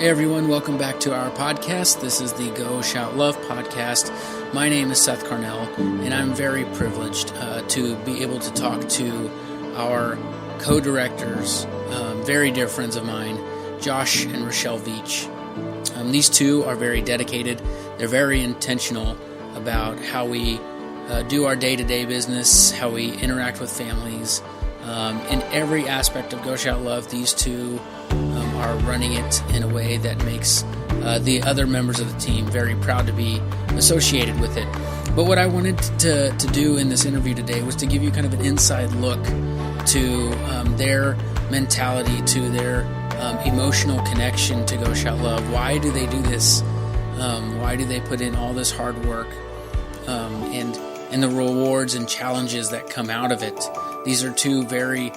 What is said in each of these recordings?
Hey everyone, welcome back to our podcast. This is the Go Shout Love podcast. My name is Seth Carnell, and I'm very privileged to be able to talk to our co-directors, very dear friends of mine, Josh and Rashele Veach. These two are very dedicated. They're very intentional about how we do our day-to-day business, how we interact with families. In every aspect of Go Shout Love, these two are running it in a way that makes the other members of the team very proud to be associated with it. But what I wanted to do in this interview today was to give you kind of an inside look to their mentality, to their emotional connection to Go Shout Love. Why do they do this? Why do they put in all this hard work and the rewards and challenges that come out of it? These are two very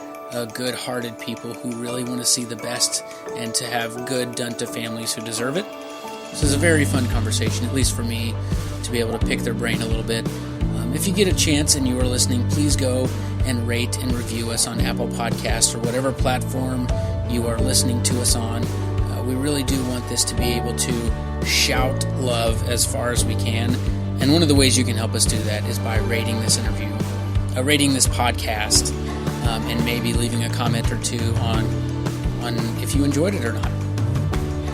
good-hearted people who really want to see the best and to have good done to families who deserve it. This is a very fun conversation, at least for me, to be able to pick their brain a little bit. If you get a chance and you are listening, please go and rate and review us on Apple Podcasts or whatever platform you are listening to us on. We really do want this to be able to shout love as far as we can. And one of the ways you can help us do that is by rating this interview, rating this podcast, and maybe leaving a comment or two on if you enjoyed it or not.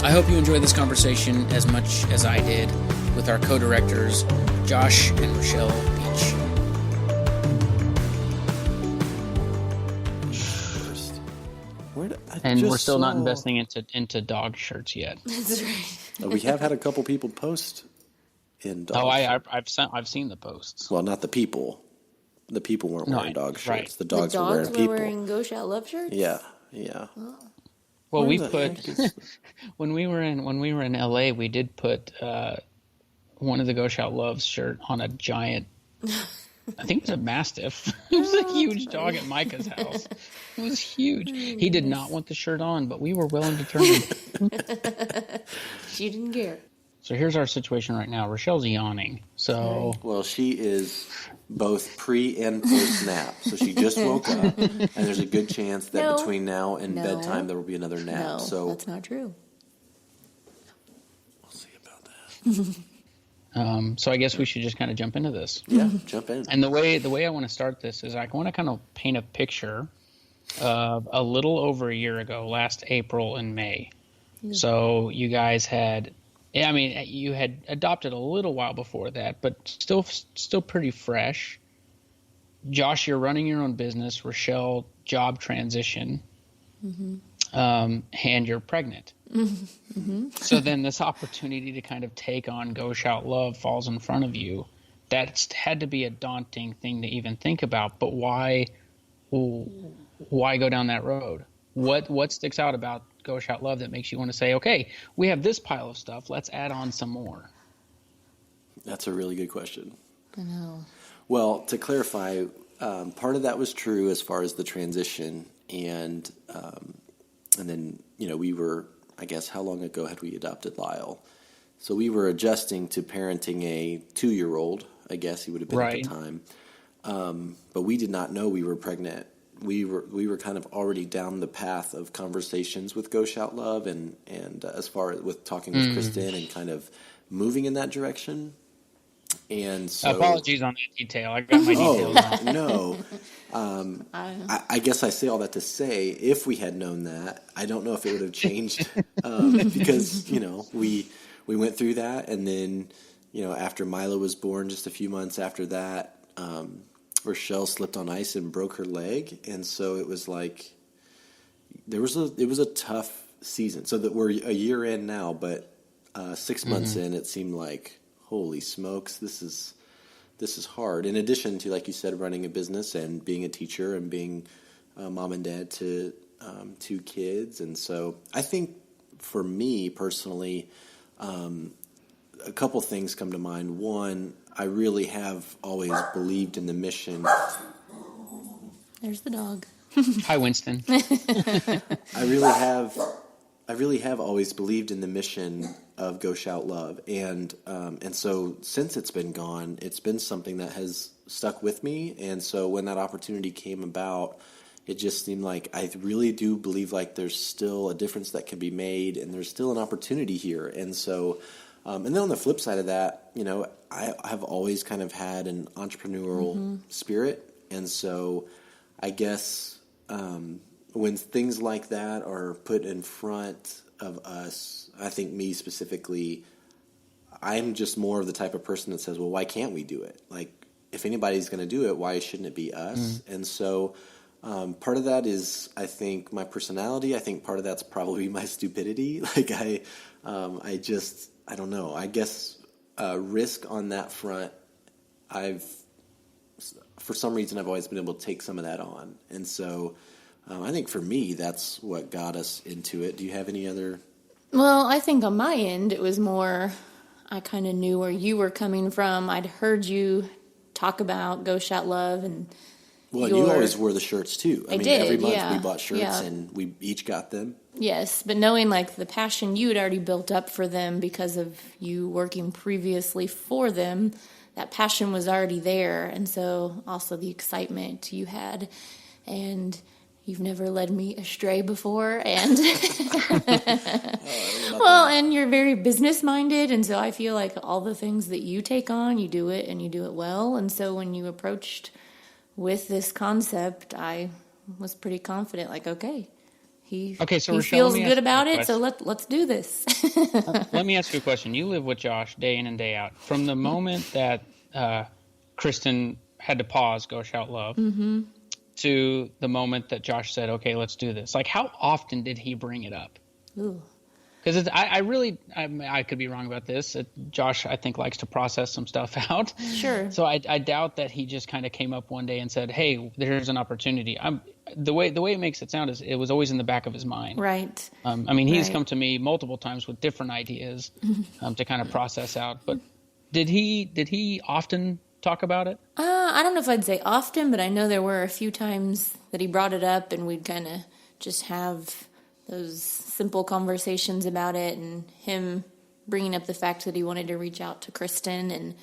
I hope you enjoyed this conversation as much as I did with our co-directors, Josh and Rashele Veach. And we're still not investing into dog shirts yet. That's right. We have had a couple people post in dog shirts. I've seen the posts. Well, not the people. The people weren't wearing dog shirts. Right. The dogs were wearing people. Were wearing Go Shout Love shirts? Yeah. Oh. Well, we put when we were in LA, we did put one of the Go Shout Love's shirt on a giant. I think it was a Mastiff. It was a huge dog at Micah's house. It was huge. He did not want the shirt on, but we were well and determined. She didn't care. So here's our situation right now. Rochelle's yawning. So well, she is both pre and post nap. So she just woke up, and there's a good chance that between now and bedtime there will be another nap. No, so that's not true. We'll see about that. So I guess we should just kind of jump into this. Yeah, jump in. And the way I want to start this is I want to kind of paint a picture of a little over a year ago, last April and May. Yeah. So you guys had. I mean, you had adopted a little while before that, but still pretty fresh. Josh, you're running your own business. Rashele, job transition, and you're pregnant. Mm-hmm. So then this opportunity to kind of take on Go Shout Love falls in front of you. That's had to be a daunting thing to even think about. But why go down that road? What sticks out about Go Shout Love that makes you want to say, okay, we have this pile of stuff, let's add on some more? That's a really good question. I know. Well, to clarify, part of that was true as far as the transition, and then we were, I guess, how long ago had we adopted Lyle? So we were adjusting to parenting a 2-year-old, I guess he would have been at the time, but we did not know we were pregnant. We were kind of already down the path of conversations with Go Shout Love and as far as with talking with Kristen and kind of moving in that direction. And so apologies on that detail. I got my details wrong. No. I guess I say all that to say, if we had known that, I don't know if it would have changed because, we went through that. And then, after Milo was born, just a few months after that, Rashele slipped on ice and broke her leg, and so it was like it was a tough season. So that we're a year in now, but 6 months in, it seemed like, holy smokes, this is hard. In addition to, like you said, running a business and being a teacher and being mom and dad to 2 kids, and so I think for me personally, a couple things come to mind. One, I really have always believed in the mission. There's the dog. Hi, Winston. I really have always believed in the mission of Go Shout Love, and so since it's been gone, it's been something that has stuck with me. And so when that opportunity came about, it just seemed like I really do believe like there's still a difference that can be made, and there's still an opportunity here. And so, and then on the flip side of that, you know, I have always kind of had an entrepreneurial spirit, and so I guess when things like that are put in front of us, I think me specifically, I'm just more of the type of person that says, well, why can't we do it? Like, if anybody's going to do it, why shouldn't it be us? And so part of that is, I think, my personality. I think part of that's probably my stupidity. Like, I don't know. I guess risk on that front, for some reason, I've always been able to take some of that on. And so I think for me, that's what got us into it. Do you have any other? Well, I think on my end, it was more, I kind of knew where you were coming from. I'd heard you talk about Go Shout Love, and well, you always wore the shirts too. I mean, did, every month yeah. we bought shirts, Yeah. and we each got them. Yes, but knowing like the passion you had already built up for them because of you working previously for them, that passion was already there, and so also the excitement you had, and you've never led me astray before, and well, and you're very business minded, and so I feel like all the things that you take on, you do it and you do it well, and so when you approached with this concept, I was pretty confident, like, okay, so he Rashele, feels good about it, so let's do this. Let me ask you a question. You live with Josh day in and day out. From the moment that Kristen had to pause Go Shout Love to the moment that Josh said, okay, let's do this, like, how often did he bring it up? Ooh. Because I could be wrong about this. Josh, I think, likes to process some stuff out. Sure. So I doubt that he just kind of came up one day and said, hey, there's an opportunity. The way it makes it sound is it was always in the back of his mind. Right. I mean, he's Right. come to me multiple times with different ideas to kind of process out. But did he often talk about it? I don't know if I'd say often, but I know there were a few times that he brought it up, and we'd kind of just have those simple conversations about it, and him bringing up the fact that he wanted to reach out to Kristen,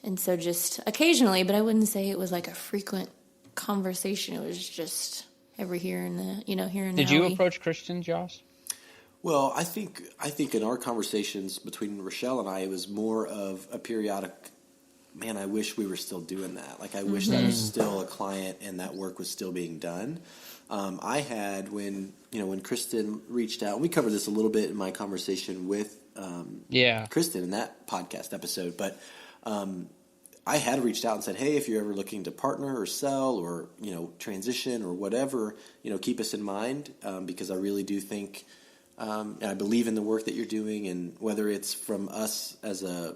and so just occasionally, but I wouldn't say it was like a frequent conversation. It was just here and there. Did you approach Kristen, Josh? Well, I think in our conversations between Rashele and I, it was more of a periodic, man, I wish we were still doing that. Like, I wish that was still a client and that work was still being done. I had, when Kristen reached out, and we covered this a little bit in my conversation with Kristen in that podcast episode, but I had reached out and said, hey, if you're ever looking to partner or sell or, transition or whatever, keep us in mind, because I really do think, and I believe in the work that you're doing, and whether it's from us as a,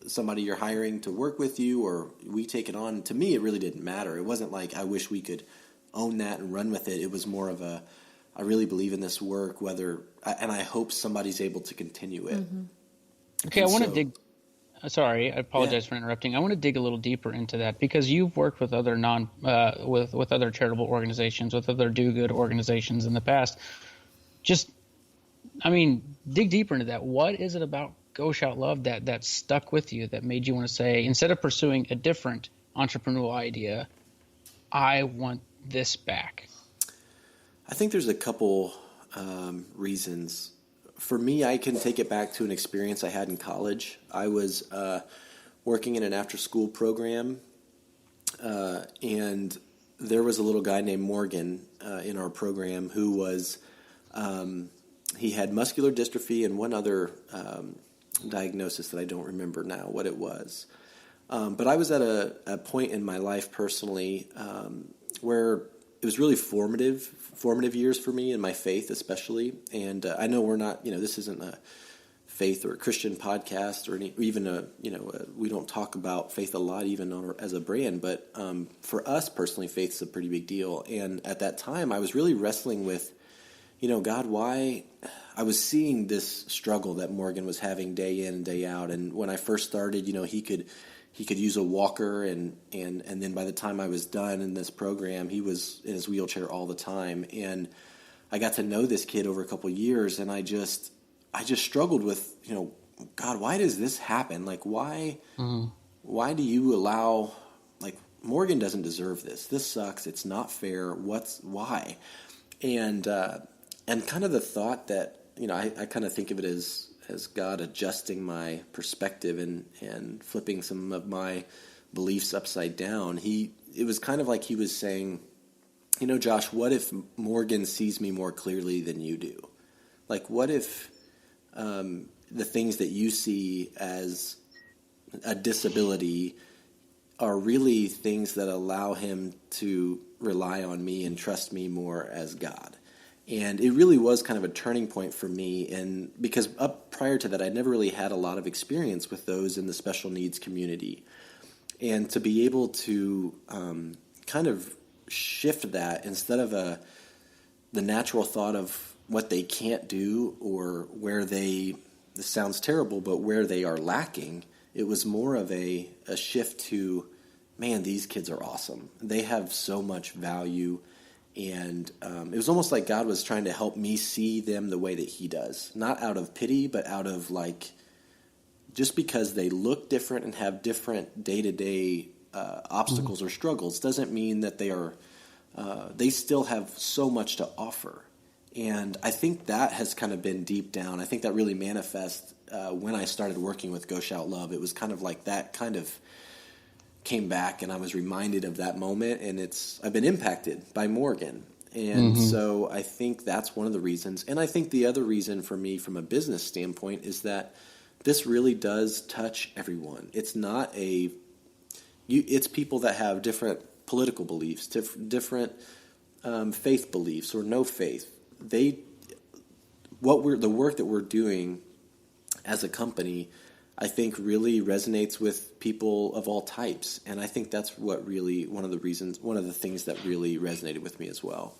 somebody you're hiring to work with you or we take it on, to me, it really didn't matter. It wasn't like I wish we could own that and run with it. It was more of a, I really believe in this work, and I hope somebody's able to continue it. Okay, I want to dig. Sorry, I apologize for interrupting. I want to dig a little deeper into that, because you've worked with other with other charitable organizations, with other do-good organizations in the past. Dig deeper into that. What is it about Go Shout Love that stuck with you, that made you want to say, instead of pursuing a different entrepreneurial idea, I want this back? I think there's a couple reasons. For me, I can take it back to an experience I had in college. I was working in an after-school program, and there was a little guy named Morgan in our program who was, he had muscular dystrophy and one other diagnosis that I don't remember now what it was. But I was at a point in my life personally where it was really formative years for me in my faith, especially. And I know we're not, this isn't a faith or a Christian podcast or even we don't talk about faith a lot, even as a brand. But for us personally, faith's a pretty big deal. And at that time, I was really wrestling with, God, why? I was seeing this struggle that Morgan was having day in and day out. And when I first started, he could use a walker, and then by the time I was done in this program, he was in his wheelchair all the time. And I got to know this kid over a couple of years, and I just struggled with, God, why does this happen? Like, why do you allow, like, Morgan doesn't deserve this. This sucks. It's not fair. Why? And kind of the thought that, I kind of think of it as God adjusting my perspective and flipping some of my beliefs upside down. It was kind of like he was saying, Josh, what if Morgan sees me more clearly than you do? Like, what if the things that you see as a disability are really things that allow him to rely on me and trust me more as God? And it really was kind of a turning point for me, and because up prior to that, I never really had a lot of experience with those in the special needs community. And to be able to kind of shift that, instead of the natural thought of what they can't do or where this sounds terrible, but where they are lacking, it was more of a shift to, man, these kids are awesome. They have so much value. And it was almost like God was trying to help me see them the way that he does. Not out of pity, but out of just because they look different and have different day-to-day obstacles or struggles doesn't mean that they still have so much to offer. And I think that has kind of been deep down. I think that really manifests when I started working with Go Shout Love. It was kind of like that kind of came back, and I was reminded of that moment, and I've been impacted by Morgan. And so I think that's one of the reasons. And I think the other reason for me from a business standpoint is that this really does touch everyone. It's not it's people that have different political beliefs, different faith beliefs or no faith. The work that we're doing as a company, I think really resonates with people of all types. And I think that's one of the things that really resonated with me as well.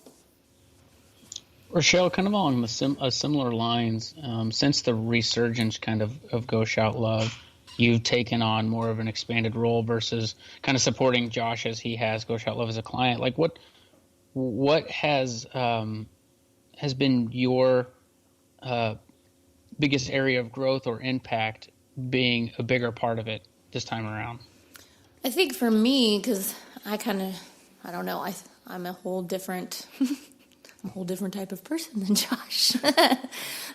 Rashele, kind of along similar lines, since the resurgence kind of Go Shout Love, you've taken on more of an expanded role versus kind of supporting Josh as he has Go Shout Love as a client. Like what has been your biggest area of growth or impact being a bigger part of it this time around? I think for me, because I don't know, I'm a whole different type of person than Josh.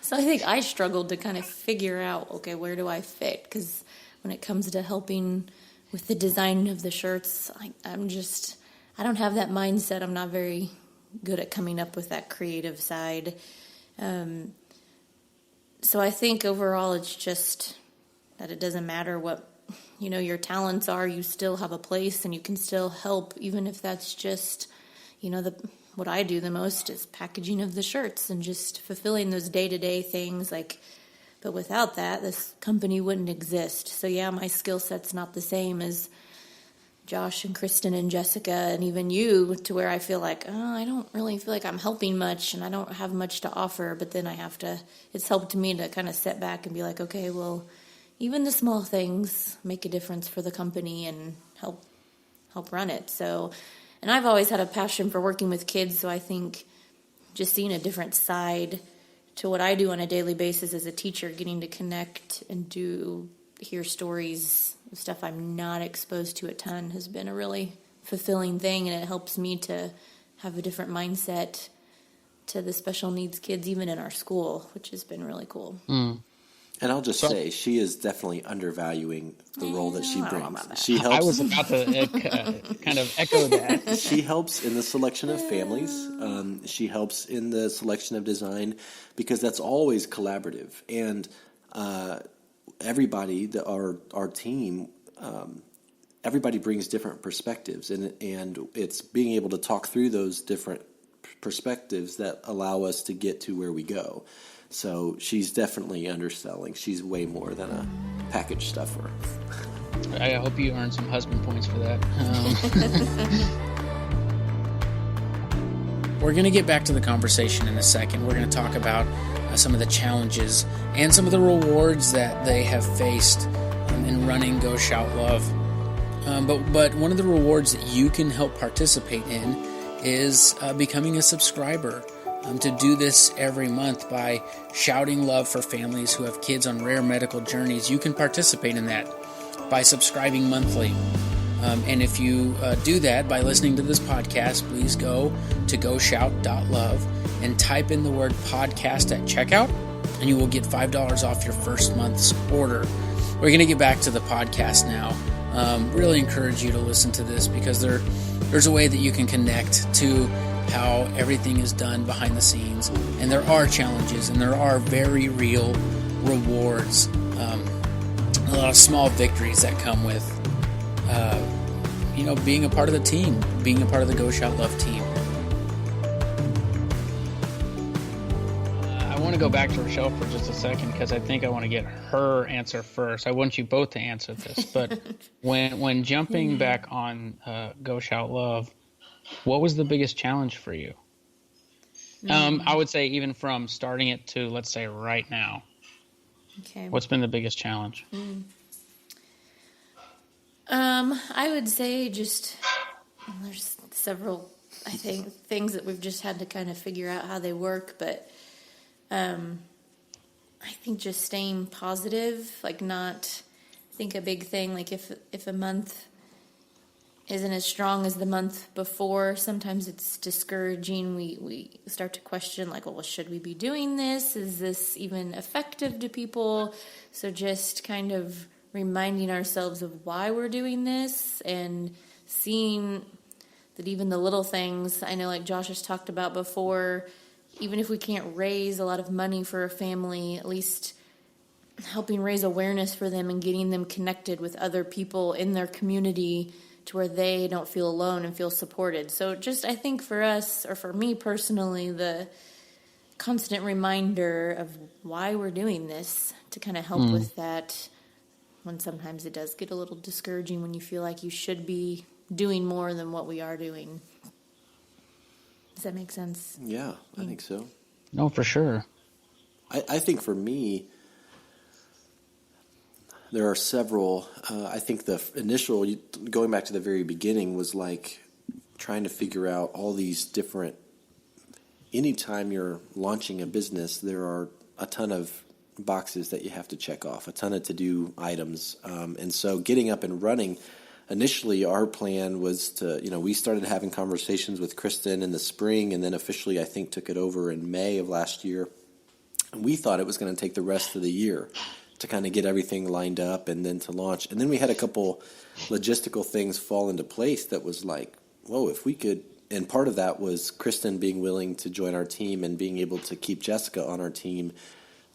So I think I struggled to kind of figure out, okay, where do I fit? Because when it comes to helping with the design of the shirts, I don't have that mindset. I'm not very good at coming up with that creative side. So I think overall it's just that it doesn't matter what, your talents are, you still have a place and you can still help, even if that's just, what I do the most is packaging of the shirts and just fulfilling those day-to-day things. But without that, this company wouldn't exist. So yeah, my skill set's not the same as Josh and Kristen and Jessica and even you, to where I feel like, I don't really feel like I'm helping much and I don't have much to offer. But then it's helped me to kind of sit back and be like, okay, well, even the small things make a difference for the company and help run it. So, and I've always had a passion for working with kids, so I think just seeing a different side to what I do on a daily basis as a teacher, getting to connect and hear stories, stuff I'm not exposed to a ton, has been a really fulfilling thing, and it helps me to have a different mindset to the special needs kids, even in our school, which has been really cool. And I'll just say, she is definitely undervaluing the role that she brings. She helps. I was about to kind of echo that. She helps in the selection of families. She helps in the selection of design, because that's always collaborative. And everybody, our team, everybody brings different perspectives, and it's being able to talk through those different perspectives that allow us to get to where we go. So she's definitely underselling. She's way more than a package stuffer. I hope you earn some husband points for that. We're going to get back to the conversation in a second. We're going to talk about some of the challenges and some of the rewards that they have faced in running Go Shout Love. But one of the rewards that you can help participate in is becoming a subscriber. To do this every month by shouting love for families who have kids on rare medical journeys. You can participate in that by subscribing monthly. And if you do that by listening to this podcast, please go to GoShout.love and type in the word podcast at checkout, and you will get $5 off your first month's order. We're going to get back to the podcast now. Really encourage you to listen to this because there's a way that you can connect to how everything is done behind the scenes. And there are challenges and there are very real rewards. A lot of small victories that come with, being a part of the team, being a part of the Go Shout Love team. I want to go back to Rashele for just a second because I think I want to get her answer first. I want you both to answer this, but when jumping back on Go Shout Love, what was the biggest challenge for you? I would say even from starting it to, let's say, right now. Okay. What's been the biggest challenge? I would say there's several, I think, things that we've just had to kind of figure out how they work, but I think just staying positive, I think a big thing, like if a month isn't as strong as the month before, sometimes it's discouraging. We start to question, well, should we be doing this? Is this even effective to people? So just kind of reminding ourselves of why we're doing this and seeing that even the little things, I know like Josh has talked about before, even if we can't raise a lot of money for a family, at least helping raise awareness for them and getting them connected with other people in their community to where they don't feel alone and feel supported. So just, I think for us, or for me personally, the constant reminder of why we're doing this to kind of help with that, when sometimes it does get a little discouraging when you feel like you should be doing more than what we are doing. Does that make sense? Yeah, I think so. No, for sure. I think for me, there are several. I think the initial, going back to the very beginning, was like trying to figure out all these different. Anytime you're launching a business, there are a ton of boxes that you have to check off, a ton of to-do items. And so getting up and running, initially our plan was to, we started having conversations with Kristen in the spring and then officially I think took it over in May of last year. And we thought it was going to take the rest of the year to kind of get everything lined up and then to launch. And then we had a couple logistical things fall into place that was like, whoa, if we could. And part of that was Kristen being willing to join our team and being able to keep Jessica on our team.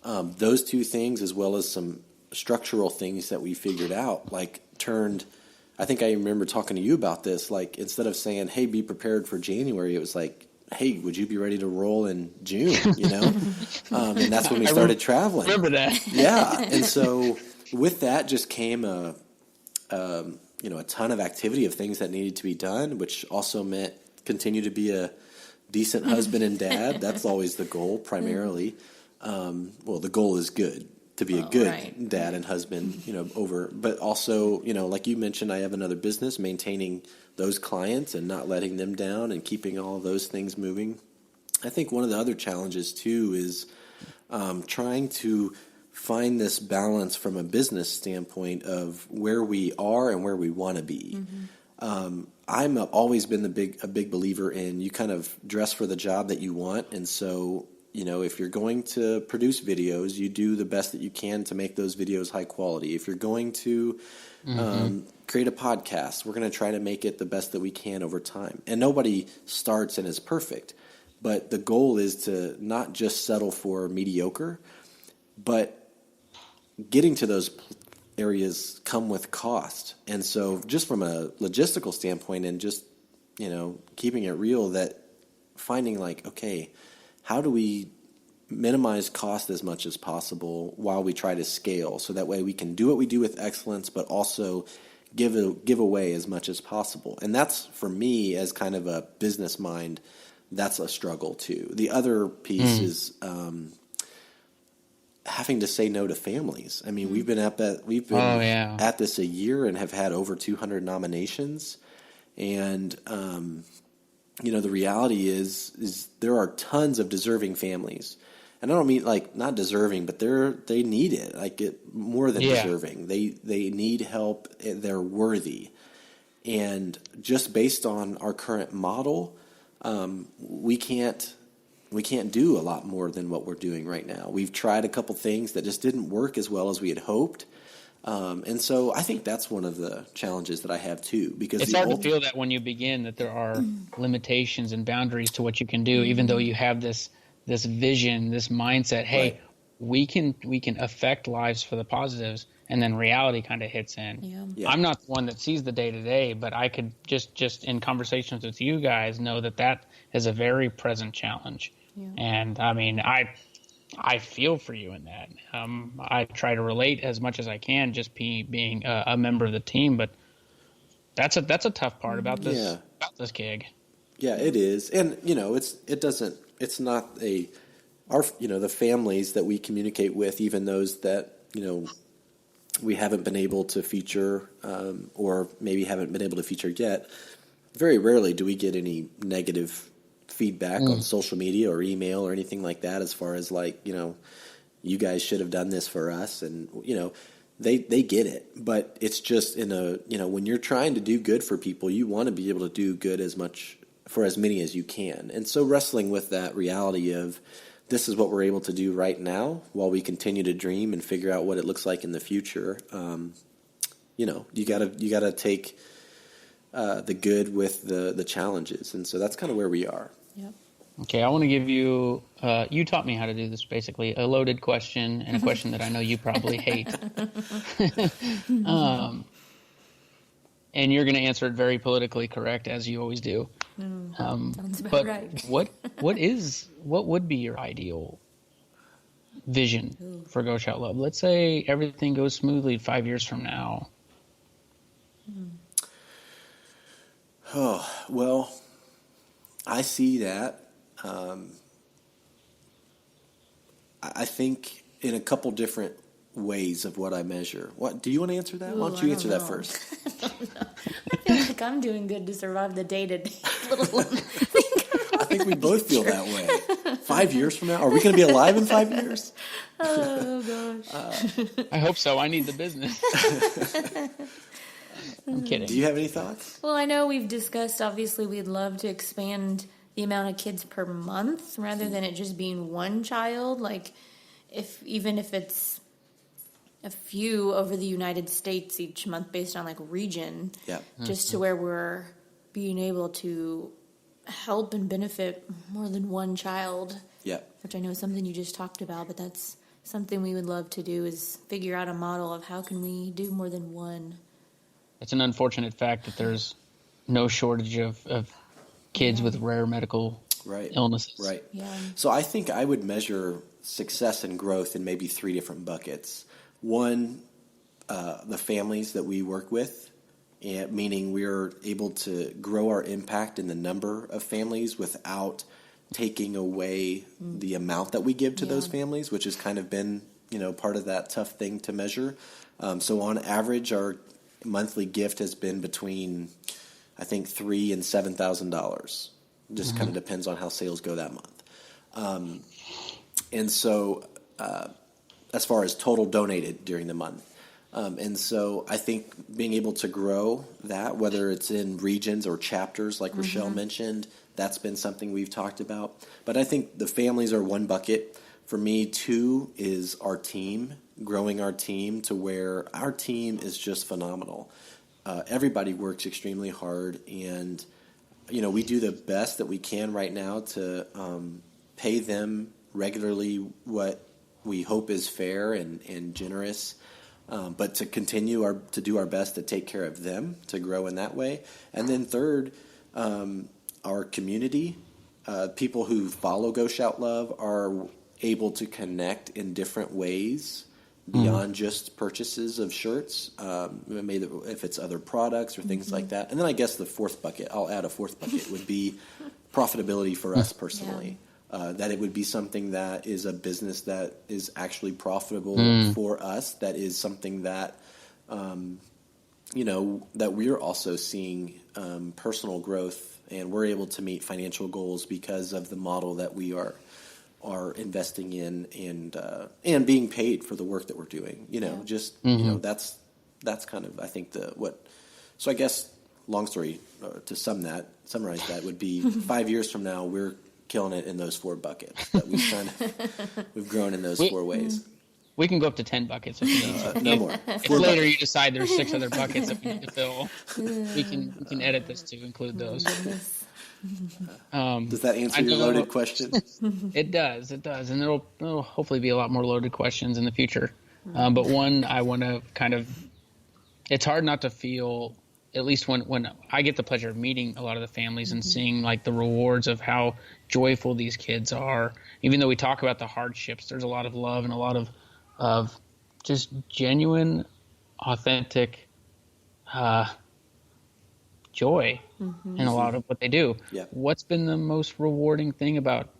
Those two things, as well as some structural things that we figured out, turned. I think I remember talking to you about this. Instead of saying, "Hey, be prepared for January," it was like, "Hey, would you be ready to roll in June?" And that's when we started traveling. Remember that? Yeah, and so with that just came a ton of activity of things that needed to be done, which also meant continue to be a decent husband and dad. That's always the goal, primarily. The goal is good to be a good dad and husband, but also, like you mentioned, I have another business, maintaining those clients and not letting them down and keeping all of those things moving. I think one of the other challenges too is trying to find this balance from a business standpoint of where we are and where we want to be. Mm-hmm. I'm always been a big believer in you kind of dress for the job that you want. And so, if you're going to produce videos, you do the best that you can to make those videos high quality. If you're going to create a podcast, we're going to try to make it the best that we can over time. And nobody starts and is perfect. But the goal is to not just settle for mediocre, but getting to those areas come with cost. And so just from a logistical standpoint and just, keeping it real, that finding okay, how do we minimize cost as much as possible while we try to scale, so that way we can do what we do with excellence, but also give away as much as possible. And that's, for me, as kind of a business mind, that's a struggle too. The other piece is having to say no to families. I mean, we've been at this a year and have had over 200 nominations. And, the reality is there are tons of deserving families. And I don't mean not deserving, but they need it, more than deserving. They need help. They're worthy. And just based on our current model, we can't do a lot more than what we're doing right now. We've tried a couple things that just didn't work as well as we had hoped. And so I think that's one of the challenges that I have too, because it's hard to feel that when you begin that there are limitations and boundaries to what you can do, even though you have this vision, this mindset, hey, right. we can affect lives for the positives, and then reality kind of hits in. Yeah. I'm not the one that sees the day to day, but I could just in conversations with you guys know that is a very present challenge. Yeah. And I mean, I feel for you in that. I try to relate as much as I can, just being a member of the team. But that's a tough part about this gig. Yeah, it is, and it's not the families that we communicate with, even those that we haven't been able to feature or maybe haven't been able to feature yet. Very rarely do we get any negative feedback on social media or email or anything like that, as far as you guys should have done this for us, and they get it, but it's just when you're trying to do good for people, you want to be able to do good for as many as you can. And so wrestling with that reality of this is what we're able to do right now while we continue to dream and figure out what it looks like in the future. You gotta take the good with the challenges, and so that's kind of where we are. Yep. Okay, I want to give you. You taught me how to do this. Basically, a loaded question and a question that I know you probably hate. And you're going to answer it very politically correct, as you always do. Sounds about but right. what would be your ideal vision for Go Shout Love? Let's say everything goes smoothly 5 years from now. Oh, well, I see that. I think in a couple different ways of what I measure. What do you want to answer that? Why don't you answer that first? I feel like I'm doing good to survive the day-to-day. I think we both feel that way. 5 years from now, are we going to be alive in 5 years? Oh gosh! I hope so. I need the business. I'm kidding. Do you have any thoughts? Well, I know we've discussed, obviously, we'd love to expand the amount of kids per month rather than it just being one child. Like, even if it's a few over the United States each month based on, region, just to where we're being able to help and benefit more than one child, which I know is something you just talked about, but that's something we would love to do, is figure out a model of how can we do more than one. It's an unfortunate fact that there's no shortage of kids with rare medical illnesses. Right. Yeah. So I think I would measure success and growth in maybe 3 different buckets. One, the families that we work with, meaning we're able to grow our impact in the number of families without taking away the amount that we give to those families, which has kind of been, part of that tough thing to measure. So on average, our monthly gift has been between, I think, $3,000 and $7,000. Just kind of depends on how sales go that month. And so, as far as total donated during the month. And so I think being able to grow that, whether it's in regions or chapters like Rashele mentioned, that's been something we've talked about. But I think the families are one bucket. For me, 2 is our team, growing our team to where our team is just phenomenal. Everybody works extremely hard, and we do the best that we can right now to pay them regularly what we hope is fair and generous, but to continue to do our best to take care of them, to grow in that way. And then third, our community, people who follow Go Shout Love are able to connect in different ways beyond just purchases of shirts, maybe if it's other products or things like that. And then I guess the fourth bucket, I'll add a fourth bucket, would be profitability for us personally. That it would be something that is a business that is actually profitable for us, that is something that, that we're also seeing personal growth, and we're able to meet financial goals because of the model that we are investing in and being paid for the work that we're doing. That's kind of, I think, so I guess long story to summarize that would be 5 years from now, we're killing it in those 4 buckets that we've grown in those 4 ways. We can go up to 10 buckets if we need to. No more. If later you decide there's 6 other buckets that we need to fill, we can edit this to include those. Does that answer your loaded question? It does, and it'll hopefully be a lot more loaded questions in the future. But one I want to kind of, it's hard not to feel, at least when I get the pleasure of meeting a lot of the families and seeing like the rewards of how joyful these kids are. Even though we talk about the hardships, there's a lot of love and a lot of just genuine, authentic joy in a lot of what they do. Yeah. What's been the most rewarding thing about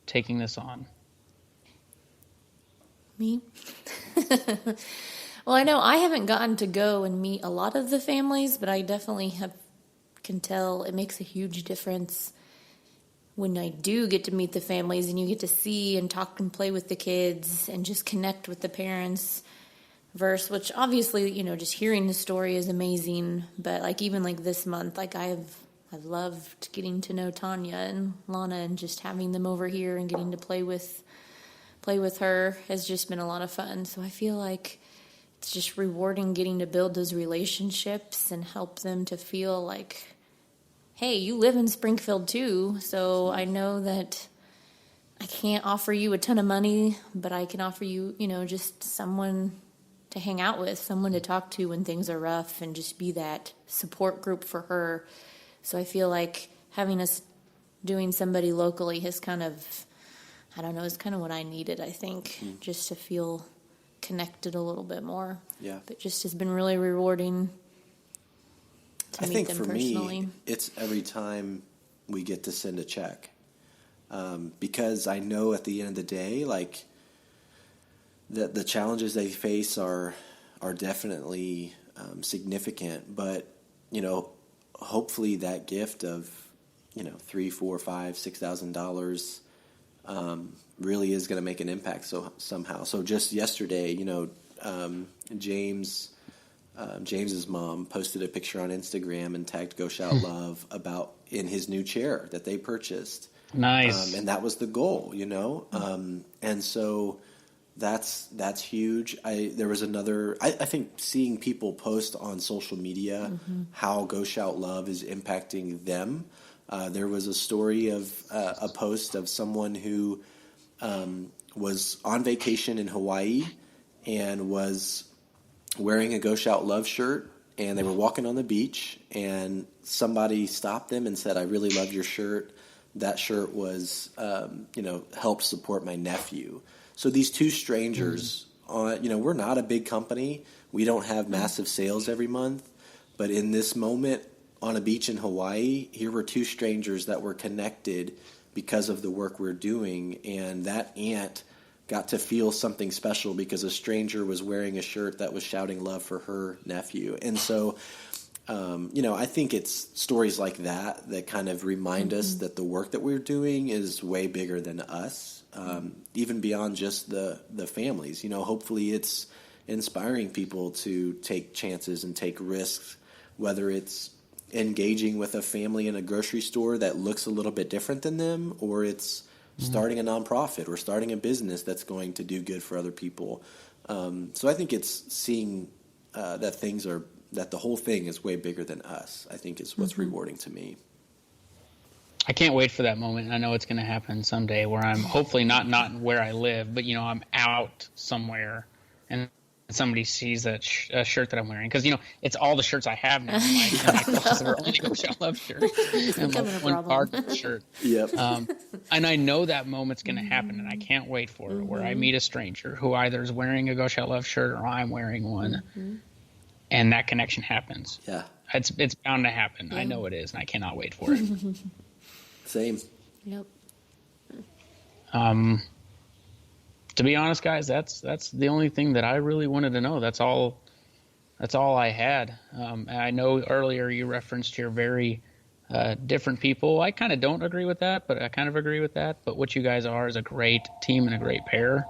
taking this on? Me? Well, I know I haven't gotten to go and meet a lot of the families, but I definitely can tell it makes a huge difference when I do get to meet the families and you get to see and talk and play with the kids and just connect with the parents. Which obviously, just hearing the story is amazing, but like even like this month, like I've loved getting to know Tanya and Lana and just having them over here and getting to play with her has just been a lot of fun. So I feel like it's just rewarding getting to build those relationships and help them to feel like, hey, you live in Springfield too, so I know that I can't offer you a ton of money, but I can offer you, just someone to hang out with, someone to talk to when things are rough and just be that support group for her. So I feel like having us doing somebody locally has kind of, I don't know, it's kind of what I needed, I think, just to feel connected a little bit more. Yeah. But just has been really rewarding to meet them personally. I think for me, it's every time we get to send a check. Because I know at the end of the day, like, the challenges they face are definitely significant, but hopefully that gift of $3,000, $4,000, $5,000, $6,000 really is going to make an impact somehow. So just yesterday, James's mom posted a picture on Instagram and tagged Go Shout Love about in his new chair that they purchased. Nice. And that was the goal, and so. That's huge. There was another. I think seeing people post on social media how Go Shout Love is impacting them. There was a story of a post of someone who was on vacation in Hawaii and was wearing a Go Shout Love shirt, and they were walking on the beach, and somebody stopped them and said, "I really love your shirt. That shirt was, helped support my nephew." So these two strangers, we're not a big company. We don't have massive sales every month. But in this moment on a beach in Hawaii, here were two strangers that were connected because of the work we're doing. And that aunt got to feel something special because a stranger was wearing a shirt that was shouting love for her nephew. And so, I think it's stories like that kind of remind us that the work that we're doing is way bigger than us. Even beyond just the families, hopefully it's inspiring people to take chances and take risks, whether it's engaging with a family in a grocery store that looks a little bit different than them, or it's starting a nonprofit or starting a business that's going to do good for other people. So I think it's seeing that the whole thing is way bigger than us, I think is what's rewarding to me. I can't wait for that moment. I know it's going to happen someday where I'm hopefully not where I live, but I'm out somewhere and somebody sees that shirt that I'm wearing, because it's all the shirts I have now. My closet are only Go Shout Love shirts. And one card shirt. Yep. And I know that moment's going to happen, and I can't wait for it. Where I meet a stranger who either is wearing a Go Shout Love shirt or I'm wearing one, and that connection happens. Yeah. It's bound to happen. I know it is, and I cannot wait for it. Same. Yep. To be honest, guys, that's the only thing that I really wanted to know. That's all I had. I know earlier you referenced you're very different people. I kind of don't agree with that, but I kind of agree with that. But what you guys are is a great team and a great pair.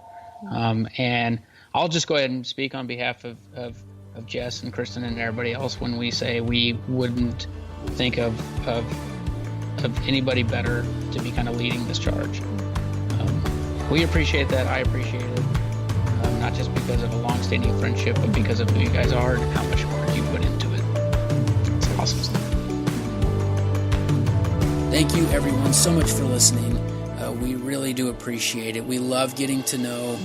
And I'll just go ahead and speak on behalf of Jess and Kristen and everybody else when we say we wouldn't think of anybody better to be kind of leading this charge. We appreciate that. I appreciate it. Not just because of a long-standing friendship, but because of who you guys are and how much work you put into it. It's awesome stuff. Thank you, everyone, so much for listening. We really do appreciate it. We love getting to know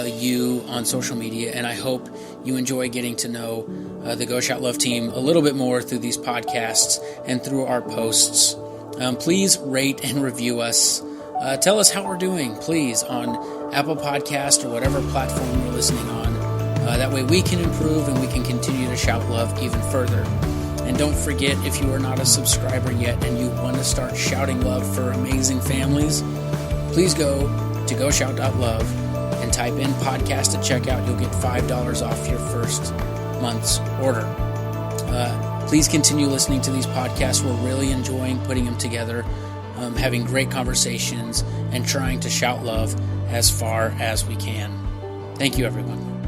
you on social media, and I hope you enjoy getting to know the Go Shout Love team a little bit more through these podcasts and through our posts. Please rate and review us. Tell us how we're doing, please, on Apple Podcast or whatever platform you're listening on. That way we can improve and we can continue to shout love even further. And don't forget, if you are not a subscriber yet and you want to start shouting love for amazing families, please go to GoShout.love and type in podcast at checkout. You'll get $5 off your first month's order. Please continue listening to these podcasts. We're really enjoying putting them together, having great conversations, and trying to shout love as far as we can. Thank you, everyone.